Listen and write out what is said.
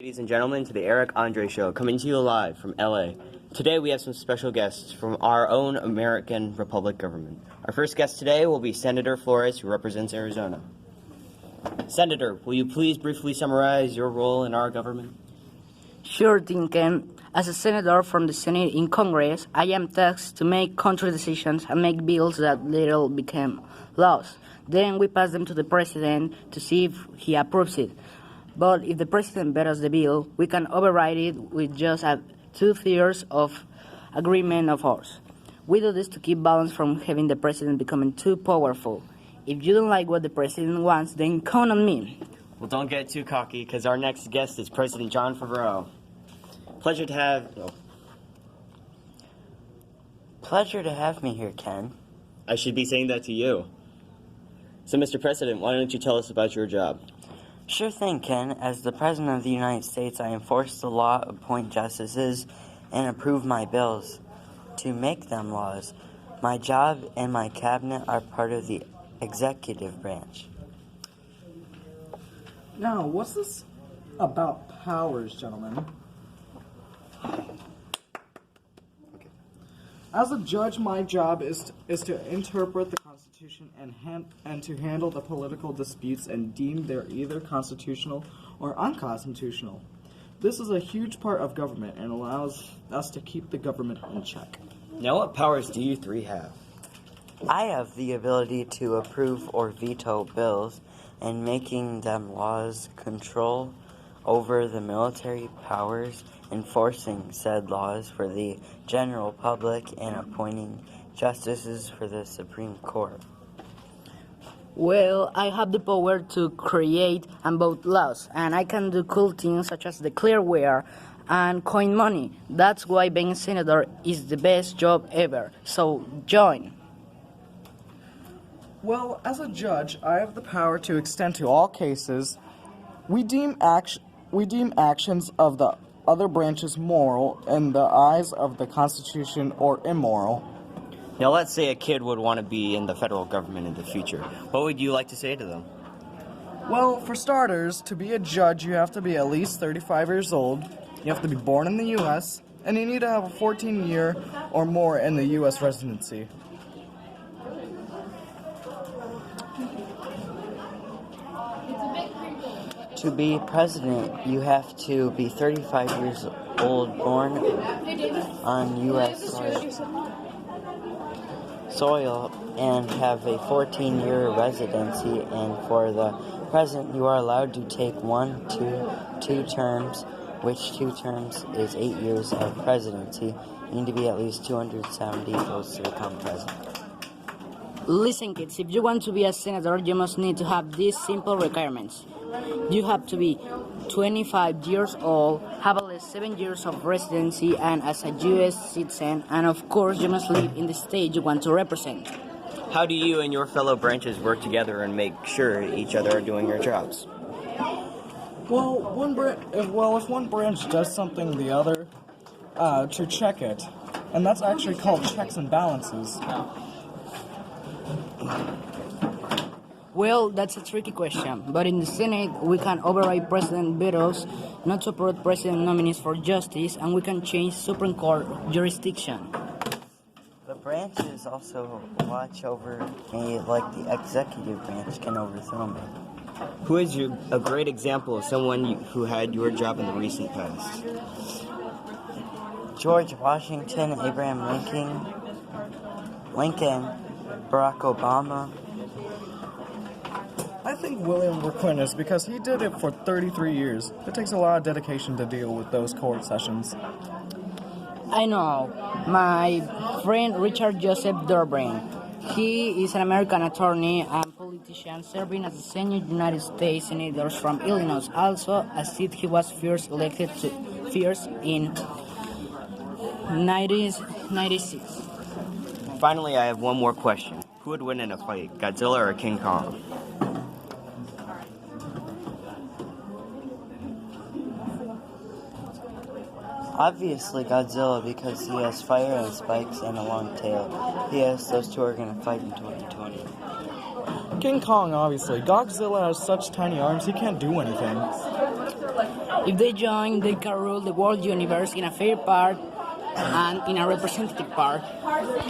ladies and gentlemen, to the Eric Andre Show, coming to you live from LA. Today we have some special guests from our own American Republic government. Our first guest today will be Senator Flores, who represents Arizona. Senator, will you please briefly summarize your role in our government? Sure thing, Ken. As a senator from the Senate in Congress, I am tasked to make country decisions and make bills that later become laws. Then we pass them to the president to see if he approves it. But if the president vetoes the bill, we can override it with just a 2/3 of agreement of ours. We do this to keep balance from having the president becoming too powerful. If you don't like what the president wants, then count on me. Well, don't get too cocky, because our next guest is President John Favreau. Pleasure to have me here, Ken. I should be saying that to you. So, Mr. President, why don't you tell us about your job? Sure thing, Ken. As the President of the United States, I enforce the law, appoint justices, and approve my bills to make them laws. My job and my cabinet are part of the executive branch. Now, what's this about powers, gentlemen? As a judge, my job is to interpret the Constitution and to handle the political disputes and deem they're either constitutional or unconstitutional. This is a huge part of government and allows us to keep the government in check. Now, what powers do you three have? I have the ability to approve or veto bills and making them laws, control over the military powers, enforcing said laws for the general public, and appointing justices for the Supreme Court. Well, I have the power to create and vote laws, and I can do cool things such as declare war and coin money. That's why being a senator is the best job ever. So join. Well, as a judge, I have the power to extend to all cases. We deem actions of the other branches moral in the eyes of the Constitution or immoral. Now, let's say a kid would want to be in the federal government in the future. What would you like to say to them? Well, for starters, to be a judge, you have to be at least 35 years old, you have to be born in the U.S., and you need to have a 14-year or more in the U.S. residency. To be president, you have to be 35 years old, born on U.S. soil, and have a 14-year residency. And for the president, you are allowed to take two terms, which 2 terms is 8 years of presidency. You need to be at least 270 votes to become president. Listen, kids, if you want to be a senator, you must need to have these simple requirements. You have to be 25 years old, have at least 7 years of residency, and as a U.S. citizen, and of course you must live in the state you want to represent. How do you and your fellow branches work together and make sure each other are doing their jobs? Well, if one branch does something, the other to check it, and that's actually called checks and balances. Well, that's a tricky question, but in the Senate, we can override president vetoes, not support president nominees for justice, and we can change Supreme Court jurisdiction. The branches also watch over me like the executive branch can overthrow me. Who is a great example of someone who had your job in the recent past? George Washington, Abraham Lincoln, Barack Obama. I think William McQuinn is because he did it for 33 years. It takes a lot of dedication to deal with those court sessions. I know. My friend Richard Joseph Durbrain. He is an American attorney and politician serving as a senior United States senator from Illinois. Also, a seat he was first elected to in 1996. Finally, I have one more question. Who would win in a fight, Godzilla or King Kong? Obviously Godzilla, because he has fire and spikes and a long tail. Yes, those two are going to fight in 2020. King Kong, obviously. Godzilla has such tiny arms, he can't do anything. If they join, they can rule the world universe in a fair part and in a representative part.